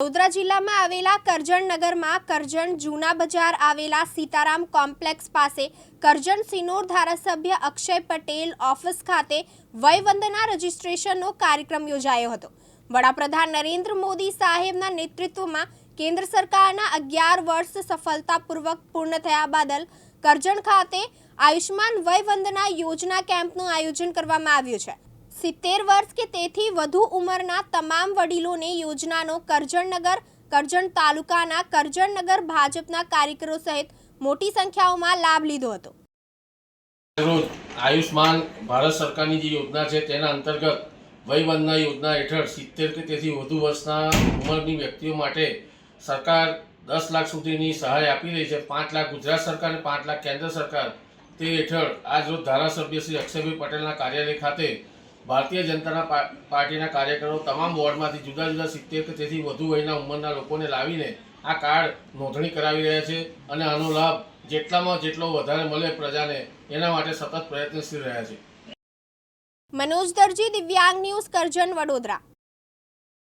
વડોદરા જિલ્લામાં આવેલા કરજણ નગરમાં કરજણ જૂના બજાર આવેલા સીતારામ કોમ્પ્લેક્સ પાસે કરજણ સિનોર ધારાસભ્ય અક્ષય પટેલ ઓફિસ ખાતે વયવંદના રજીસ્ટ્રેશનનો કાર્યક્રમ યોજાયો હતો। વડાપ્રધાન નરેન્દ્ર મોદી સાહેબના નેતૃત્વમાં કેન્દ્ર સરકારના 11 વર્ષ સફળતાપૂર્વક પૂર્ણ થયા બદલ કરજણ ખાતે આયુષ્માન વયવંદના યોજના કેમ્પનું આયોજન કરવામાં આવ્યું છે। 70 વર્ષ કે તેથી વધુ ઉંમરના તમામ વડીલોને યોજનાનો કરજણ તાલુકાના કરજણનગર ભાજપના કાર્યકરો સહિત મોટી સંખ્યામાં લાભ લીધો હતો। આયુષ્માન ભારત સરકારની જે યોજના છે તેના અંતર્ગત વયવંદના યોજના હેઠળ 70 કે તેથી વધુ વર્ષના ઉંમરની વ્યક્તિઓ માટે સરકાર 10 લાખ સુધીની સહાય આપી રહી છે। 5 લાખ ગુજરાત સરકાર અને 5 લાખ કેન્દ્ર સરકાર તે હેઠળ આજરોજ ધારાસભ્ય શ્રી અક્ષયભાઈ પટેલના કાર્યાલય ખાતે ભારતીય જનતા પાર્ટીના કાર્યકરો તમામ વોર્ડમાંથી જુદા જુદા 70 કે તેથી વધુ વયના ઉંમરના લોકોને લાવીને આ કાર્ડ નોંધણી કરાવી રહ્યા છે અને આનો લાભ જેટલામાં જેટલો વધારે મળે પ્રજાને એના માટે સતત પ્રયત્નશીલ રહ્યા છે। મનોજ દરજી, દિવ્યાંગ ન્યૂઝ, કરજણ, વડોદરા।